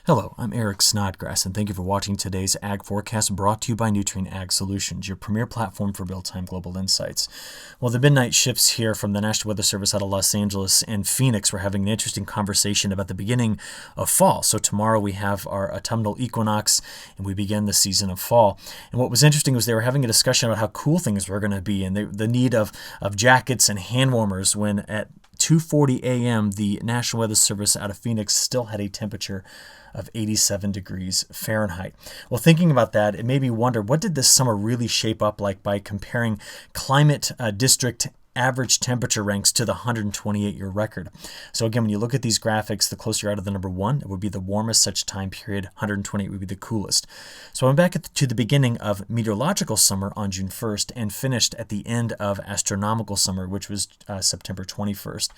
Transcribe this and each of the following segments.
Hello, I'm Eric Snodgrass, and thank you for watching today's Ag Forecast brought to you by Nutrien Ag Solutions, your premier platform for real-time global insights. Well, the midnight shifts here from the National Weather Service out of Los Angeles and Phoenix. We're having an interesting conversation about the beginning of fall. So tomorrow we have our autumnal equinox, and we begin the season of fall. And what was interesting was they were having a discussion about how cool things were going to be and the need of jackets and hand warmers when at 2:40 a.m. the National Weather Service out of Phoenix still had a temperature of 87 degrees Fahrenheit. Well, thinking about that, it made me wonder, what did this summer really shape up like by comparing climate district average temperature ranks to the 128-year record. So again, when you look at these graphics, the closer you're out of the number 1, it would be the warmest such time period. 128 would be the coolest. So I went back to the beginning of meteorological summer on June 1st and finished at the end of astronomical summer, which was September 21st.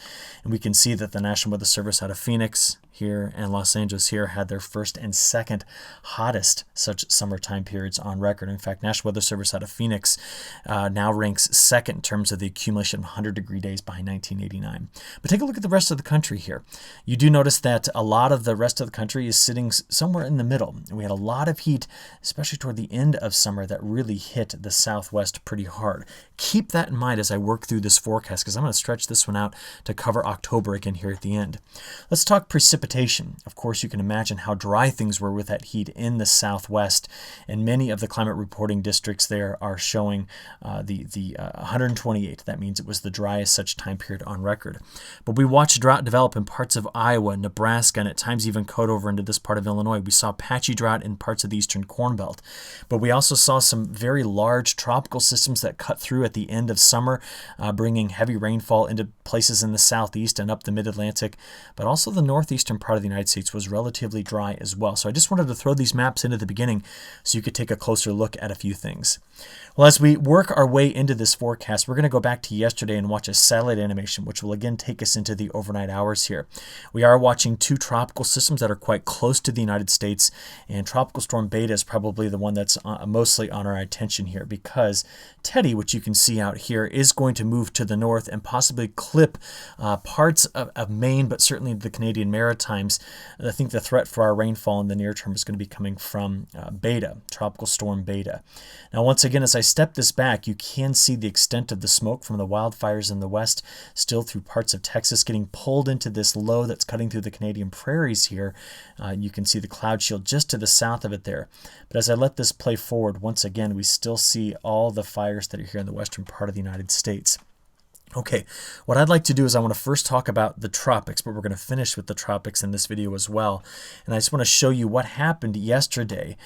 And we can see that the National Weather Service out of Phoenix here and Los Angeles here had their first and second hottest such summertime periods on record. In fact, National Weather Service out of Phoenix now ranks second in terms of the accumulation of 100-degree days behind 1989. But take a look at the rest of the country here. You do notice that a lot of the rest of the country is sitting somewhere in the middle. And we had a lot of heat, especially toward the end of summer, that really hit the Southwest pretty hard. Keep that in mind as I work through this forecast, because I'm going to stretch this one out to cover October again here at the end. Let's talk precipitation. Of course, you can imagine how dry things were with that heat in the Southwest, and many of the climate reporting districts there are showing the 128. That means it was the driest such time period on record. But we watched drought develop in parts of Iowa, Nebraska, and at times even cut over into this part of Illinois. We saw patchy drought in parts of the eastern Corn Belt. But we also saw some very large tropical systems that cut through at the end of summer, bringing heavy rainfall into places in the southeast and up the mid-Atlantic. But also the northeastern part of the United States was relatively dry as well. So I just wanted to throw these maps into the beginning so you could take a closer look at a few things. Well, as we work our way into this forecast, we're going to go back to yesterday and watch a satellite animation, which will again take us into the overnight hours here. We are watching two tropical systems that are quite close to the United States, and Tropical Storm Beta is probably the one that's mostly on our attention here, because Teddy, which you can see out here, is going to move to the north and possibly clip parts of Maine, but certainly the Canadian Maritimes. I think the threat for our rainfall in the near term is going to be coming from Beta, Tropical Storm Beta. Now, once again, as I step this back, you can see the extent of the smoke from the wildfires in the west, still through parts of Texas, getting pulled into this low that's cutting through the Canadian prairies here. You can see the cloud shield just to the south of it there. But as I let this play forward, once again, we still see all the fires that are here in the western part of the United States. Okay, what I'd like to do is I want to first talk about the tropics, but we're going to finish with the tropics in this video as well. And I just want to show you what happened yesterday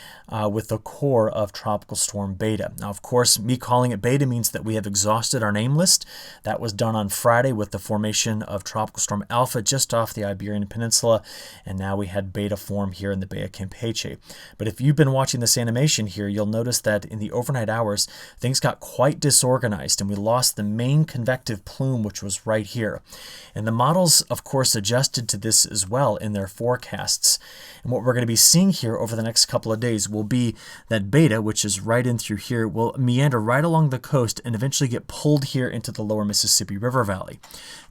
with the core of Tropical Storm Beta. Now, of course, me calling it Beta means that we have exhausted our name list. That was done on Friday with the formation of Tropical Storm Alpha just off the Iberian Peninsula, and now we had Beta form here in the Bay of Campeche. But if you've been watching this animation here, you'll notice that in the overnight hours, things got quite disorganized, and we lost the main convective plume, which was right here. And the models, of course, adjusted to this as well in their forecasts. And what we're going to be seeing here over the next couple of days will be that Beta, which is right in through here, will meander right along the coast and eventually get pulled here into the lower Mississippi River Valley.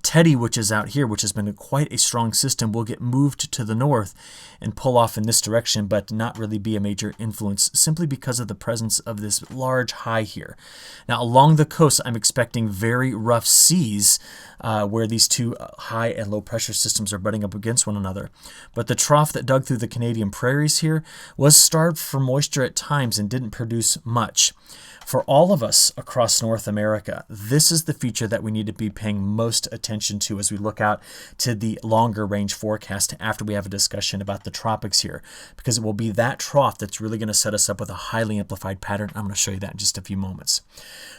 Teddy, which is out here, which has been quite a strong system, will get moved to the north and pull off in this direction, but not really be a major influence simply because of the presence of this large high here. Now, along the coast, I'm expecting very rough seas where these two high and low pressure systems are butting up against one another. But the trough that dug through the Canadian prairies here was starved for moisture at times and didn't produce much. For all of us across North America, this is the feature that we need to be paying most attention to as we look out to the longer range forecast after we have a discussion about the tropics here, because it will be that trough that's really going to set us up with a highly amplified pattern. I'm going to show you that in just a few moments.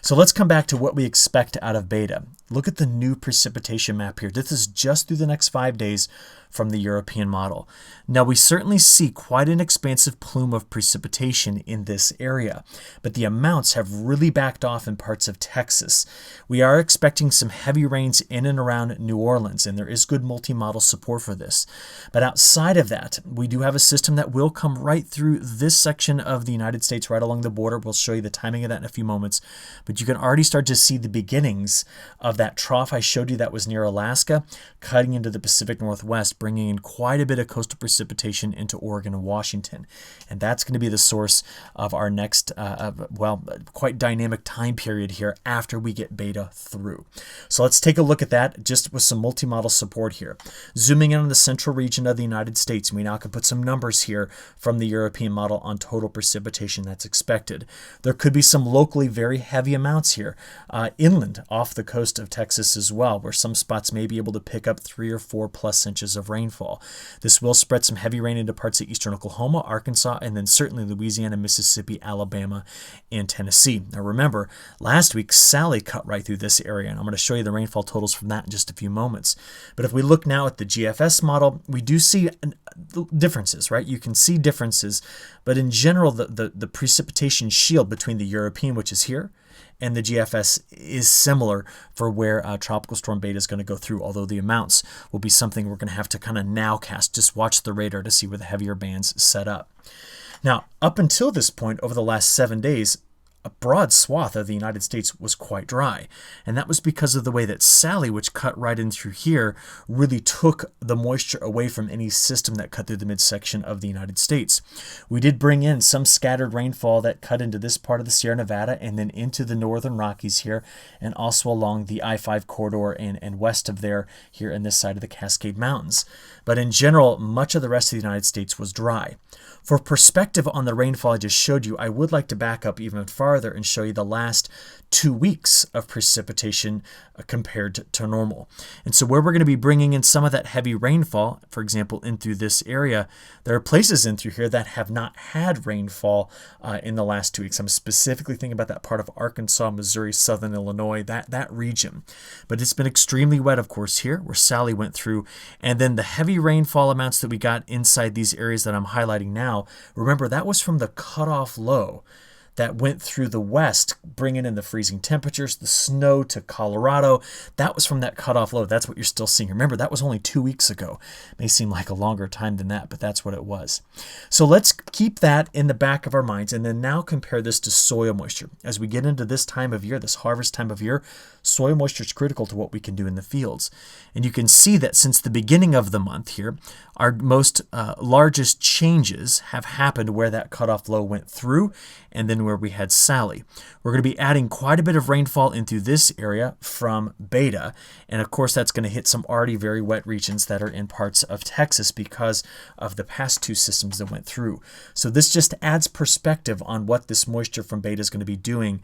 So let's come back to what we expect out of Beta. Look at the new precipitation map here. This is just through the next 5 days from the European model. Now, we certainly see quite an expansive plume of precipitation in this area, but the amounts have really backed off in parts of Texas. We are expecting some heavy rains in and around New Orleans, and there is good multi-model support for this. But outside of that, we do have a system that will come right through this section of the United States, right along the border. We'll show you the timing of that in a few moments, but you can already start to see the beginnings of that trough I showed you that was near Alaska, cutting into the Pacific Northwest, bringing in quite a bit of coastal precipitation into Oregon and Washington. And that's going to be the source of our next, quite dynamic time period here after we get beta through. So let's take a look at that just with some multi-model support here. Zooming in on the central region of the United States, we now can put some numbers here from the European model on total precipitation that's expected. There could be some locally very heavy amounts here, inland off the coast of Texas as well, where some spots may be able to pick up 3 or 4 plus inches of rainfall. This will spread some heavy rain into parts of eastern Oklahoma, Arkansas, and then certainly Louisiana, Mississippi, Alabama, and Tennessee. Now remember, last week Sally cut right through this area, and I'm going to show you the rainfall totals from that in just a few moments. But if we look now at the GFS model, we do see differences, right? You can see differences, but in general, the precipitation shield between the European, which is here, and the GFS is similar for where Tropical Storm Beta is going to go through, although the amounts will be something we're going to have to kind of nowcast. Just watch the radar to see where the heavier bands set up. Now, up until this point, over the last 7 days, a broad swath of the United States was quite dry. And that was because of the way that Sally, which cut right in through here, really took the moisture away from any system that cut through the midsection of the United States. We did bring in some scattered rainfall that cut into this part of the Sierra Nevada and then into the northern Rockies here, and also along the I-5 corridor and west of there here in this side of the Cascade Mountains. But in general, much of the rest of the United States was dry. For perspective on the rainfall I just showed you, I would like to back up even farther and show you the last 2 weeks of precipitation compared to normal. And so where we're going to be bringing in some of that heavy rainfall, for example, in through this area, there are places in through here that have not had rainfall in the last 2 weeks. I'm specifically thinking about that part of Arkansas, Missouri, southern Illinois, that region. But it's been extremely wet, of course, here where Sally went through. And then the heavy rainfall amounts that we got inside these areas that I'm highlighting now, remember that was from the cutoff low that went through the west, bringing in the freezing temperatures, the snow to Colorado. That was from that cutoff low. That's what you're still seeing. Remember, that was only 2 weeks ago. It may seem like a longer time than that, but that's what it was. So let's keep that in the back of our minds and then now compare this to soil moisture. As we get into this time of year, this harvest time of year, soil moisture is critical to what we can do in the fields. And you can see that since the beginning of the month here, our most largest changes have happened where that cutoff low went through and then where we had Sally. We're going to be adding quite a bit of rainfall into this area from Beta. And of course, that's going to hit some already very wet regions that are in parts of Texas because of the past 2 systems that went through. So this just adds perspective on what this moisture from Beta is going to be doing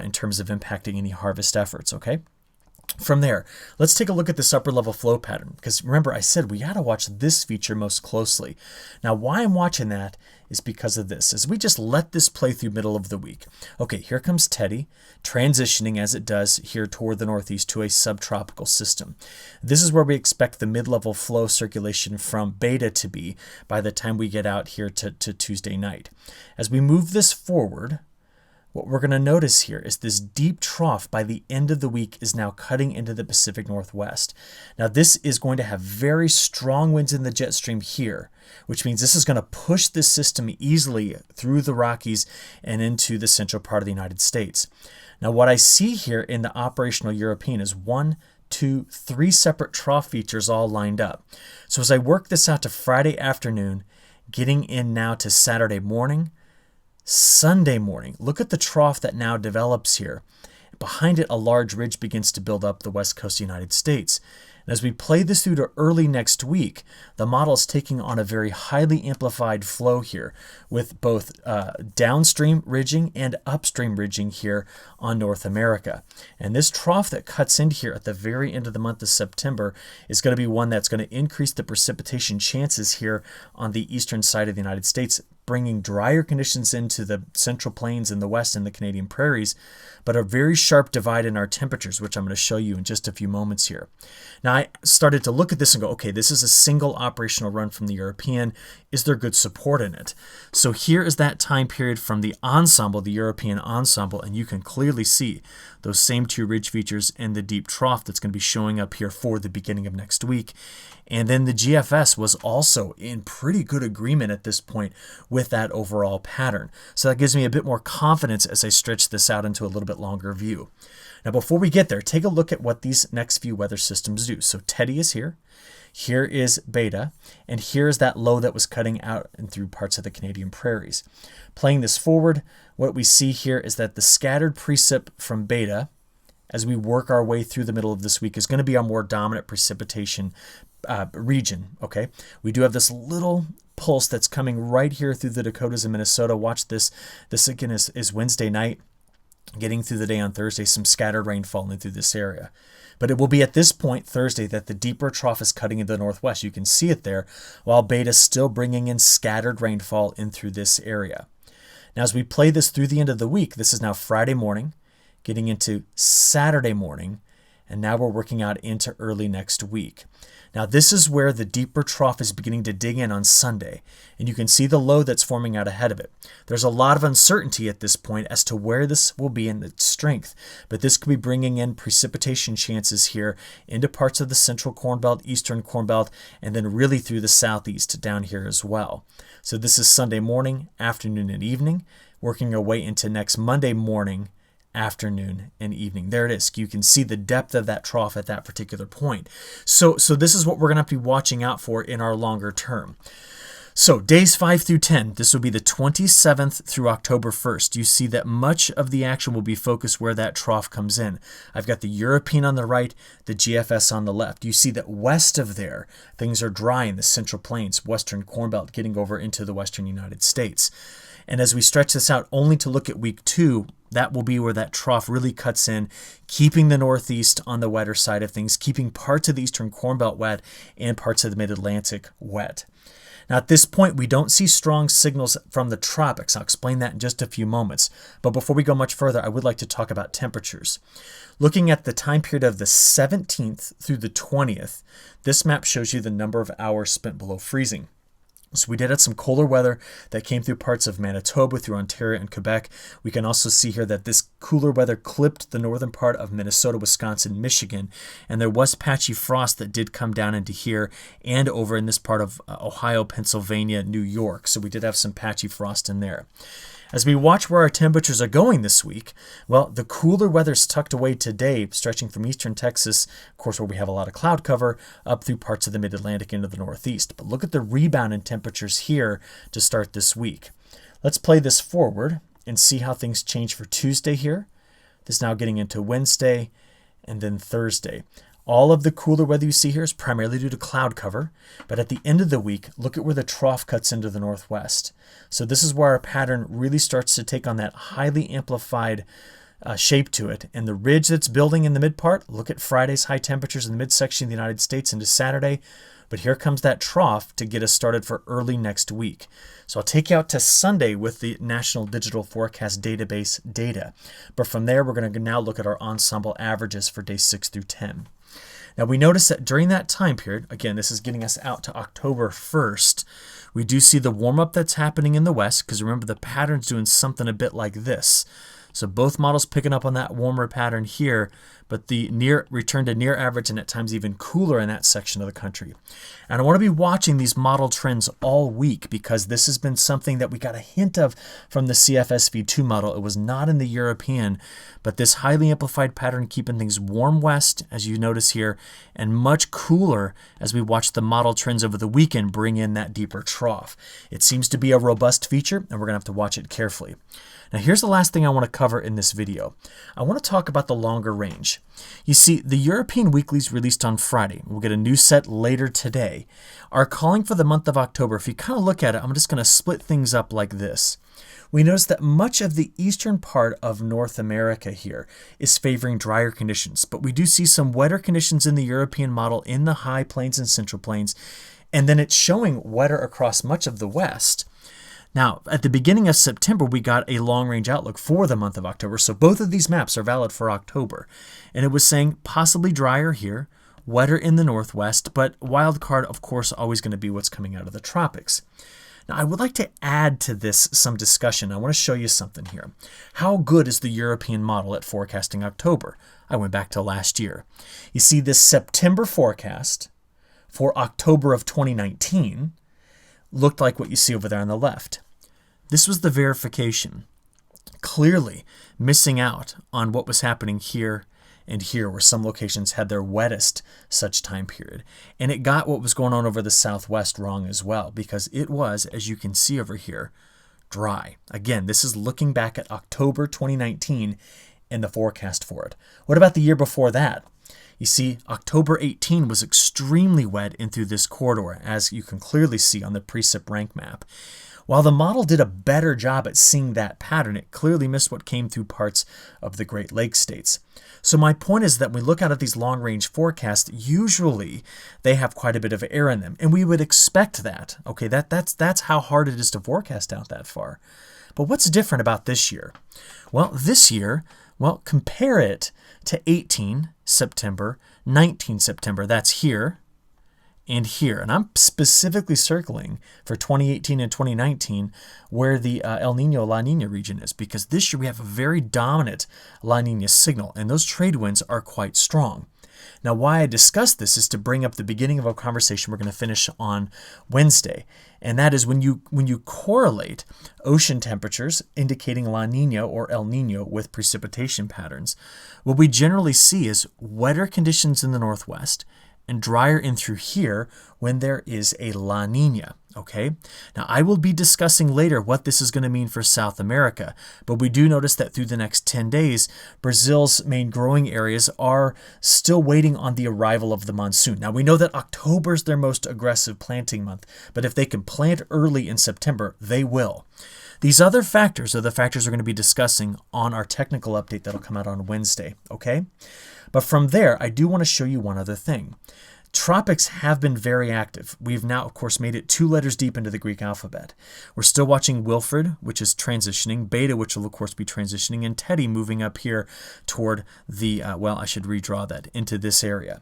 in terms of impacting any harvest efforts, okay? From there, let's take a look at this upper level flow pattern, because remember I said we got to watch this feature most closely. Now why I'm watching that is because of this, as we just let this play through middle of the week. Okay, here comes Teddy, transitioning as it does here toward the northeast to a subtropical system. This is where we expect the mid-level flow circulation from Beta to be by the time we get out here to Tuesday night. As we move this forward, what we're going to notice here is this deep trough by the end of the week is now cutting into the Pacific Northwest. Now this is going to have very strong winds in the jet stream here, which means this is going to push this system easily through the Rockies and into the central part of the United States. Now what I see here in the operational European is 1, 2, 3 separate trough features all lined up. So as I work this out to Friday afternoon, getting in now to Saturday morning, Sunday morning, look at the trough that now develops here. Behind it, a large ridge begins to build up the west coast of the United States. And as we play this through to early next week, the model is taking on a very highly amplified flow here with both downstream ridging and upstream ridging here on North America. And this trough that cuts in here at the very end of the month of September is going to be one that's going to increase the precipitation chances here on the eastern side of the United States, bringing drier conditions into the central plains in the west and the Canadian prairies, but a very sharp divide in our temperatures, which I'm going to show you in just a few moments here. Now, I started to look at this and go, okay, this is a single operational run from the European. Is there good support in it? So here is that time period from the ensemble, the European ensemble, and you can clearly see those same 2 ridge features and the deep trough that's going to be showing up here for the beginning of next week. And then the GFS was also in pretty good agreement at this point with with that overall pattern. So that gives me a bit more confidence as I stretch this out into a little bit longer view. Now, before we get there, take a look at what these next few weather systems do. So Teddy is here. Here is Beta, and here is that low that was cutting out and through parts of the Canadian prairies. Playing this forward, what we see here is that the scattered precip from Beta, as we work our way through the middle of this week, is going to be our more dominant precipitation region. Okay, we do have this little pulse that's coming right here through the Dakotas and Minnesota. Watch this. This again is Wednesday night, getting through the day on Thursday, some scattered rain falling through this area. But it will be at this point, Thursday, that the deeper trough is cutting into the northwest. You can see it there, while Beta is still bringing in scattered rainfall in through this area. Now, as we play this through the end of the week, this is now Friday morning, getting into Saturday morning, and now we're working out into early next week. Now, this is where the deeper trough is beginning to dig in on Sunday, and you can see the low that's forming out ahead of it. There's a lot of uncertainty at this point as to where this will be in its strength, but this could be bringing in precipitation chances here into parts of the central Corn Belt, eastern Corn Belt, and then really through the southeast down here as well. So this is Sunday morning, afternoon, and evening, working our way into next Monday morning, afternoon, and evening. There it is. You can see the depth of that trough at that particular point. So this is what we're going to have to be watching out for in our longer term. So days 5 through 10, this will be the 27th through October 1st. You see that much of the action will be focused where that trough comes in. I've got the European on the right, the GFS on the left. You see that west of there, things are dry in the Central Plains, Western Corn Belt, getting over into the Western United States. And as we stretch this out only to look at week 2, that will be where that trough really cuts in, keeping the Northeast on the wetter side of things, keeping parts of the Eastern Corn Belt wet and parts of the Mid-Atlantic wet. Now, at this point, we don't see strong signals from the tropics. I'll explain that in just a few moments. But before we go much further, I would like to talk about temperatures. Looking at the time period of the 17th through the 20th, this map shows you the number of hours spent below freezing. So we did have some colder weather that came through parts of Manitoba, through Ontario and Quebec. We can also see here that this cooler weather clipped the northern part of Minnesota, Wisconsin, Michigan, and there was patchy frost that did come down into here and over in this part of Ohio, Pennsylvania, New York. So we did have some patchy frost in there. As we watch where our temperatures are going this week, well, the cooler weather's tucked away today, stretching from eastern Texas, of course, where we have a lot of cloud cover, up through parts of the mid-Atlantic into the northeast. But look at the rebound in temperatures here to start this week. Let's play this forward and see how things change for Tuesday here. This is now getting into Wednesday and then Thursday. All of the cooler weather you see here is primarily due to cloud cover, but at the end of the week, look at where the trough cuts into the northwest. So this is where our pattern really starts to take on that highly amplified shape to it. And the ridge that's building in the mid part, look at Friday's high temperatures in the midsection of the United States into Saturday. But here comes that trough to get us started for early next week. So I'll take you out to Sunday with the National Digital Forecast Database data. But from there, we're going to now look at our ensemble averages for days 6 through 10. Now we notice that during that time period, again, this is getting us out to October 1st, we do see the warm-up that's happening in the west, because remember the pattern's doing something a bit like this. So both models picking up on that warmer pattern here, but the near return to near average and at times even cooler in that section of the country. And I want to be watching these model trends all week because this has been something that we got a hint of from the CFSV2 model. It was not in the European, but this highly amplified pattern keeping things warm west, as you notice here, and much cooler as we watch the model trends over the weekend bring in that deeper trough. It seems to be a robust feature, and we're going to have to watch it carefully. Now here's the last thing I want to cover in this video. I want to talk about the longer range. You see, the European weeklies released on Friday, we'll get a new set later today, are calling for the month of October. If you kind of look at it, I'm just going to split things up like this. We notice that much of the eastern part of North America here is favoring drier conditions, but we do see some wetter conditions in the European model in the high plains and central plains, and then it's showing wetter across much of the west. Now, at the beginning of September, we got a long-range outlook for the month of October, so both of these maps are valid for October. And it was saying possibly drier here, wetter in the northwest, but wild card, of course, always going to be what's coming out of the tropics. Now, I would like to add to this some discussion. I want to show you something here. How good is the European model at forecasting October? I went back to last year. You see, this September forecast for October of 2019 looked like what you see over there on the left. This was the verification. Clearly missing out on what was happening here and here, where some locations had their wettest such time period. And it got what was going on over the southwest wrong as well, because it was, as you can see over here, dry. Again, this is looking back at October 2019 and the forecast for it. What about the year before that? You see, October 18 was extremely wet in through this corridor, as you can clearly see on the Precip rank map. While the model did a better job at seeing that pattern, it clearly missed what came through parts of the Great Lakes states. So my point is that when we look out at these long-range forecasts, usually they have quite a bit of air in them, and we would expect that. Okay, that's how hard it is to forecast out that far. But what's different about this year? Well, this year, compare it to 18 September, 19 September. That's here and here. And I'm specifically circling for 2018 and 2019 where the El Nino, La Nina region is, because this year we have a very dominant La Nina signal, and those trade winds are quite strong. Now, why I discuss this is to bring up the beginning of a conversation we're going to finish on Wednesday, and that is when you correlate ocean temperatures indicating La Nina or El Nino with precipitation patterns, what we generally see is wetter conditions in the northwest and drier in through here when there is a La Nina. Okay, now I will be discussing later what this is going to mean for South America, but we do notice that through the next 10 days, Brazil's main growing areas are still waiting on the arrival of the monsoon. Now we know that October is their most aggressive planting month, but if they can plant early in September, they will. These other factors are the factors we're going to be discussing on our technical update that'll come out on Wednesday, okay? But from there, I do want to show you one other thing. Tropics have been very active. We've now, of course, made it 2 letters deep into the Greek alphabet. We're still watching Wilfred, which is transitioning, Beta, which will, of course, be transitioning, and Teddy moving up here toward the, I should redraw that, into this area.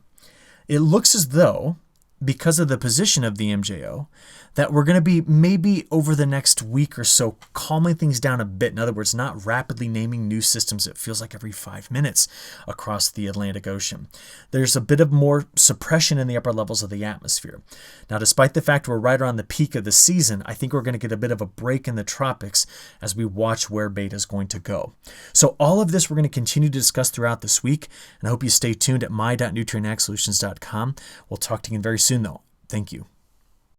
It looks as though, because of the position of the MJO, that we're going to be maybe over the next week or so calming things down a bit. In other words, not rapidly naming new systems. It feels like every 5 minutes across the Atlantic Ocean. There's a bit of more suppression in the upper levels of the atmosphere. Now, despite the fact we're right around the peak of the season, I think we're going to get a bit of a break in the tropics as we watch where Beta is going to go. So all of this we're going to continue to discuss throughout this week, and I hope you stay tuned at my.nutrienagsolutions.com. We'll talk to you again very soon, though. Thank you.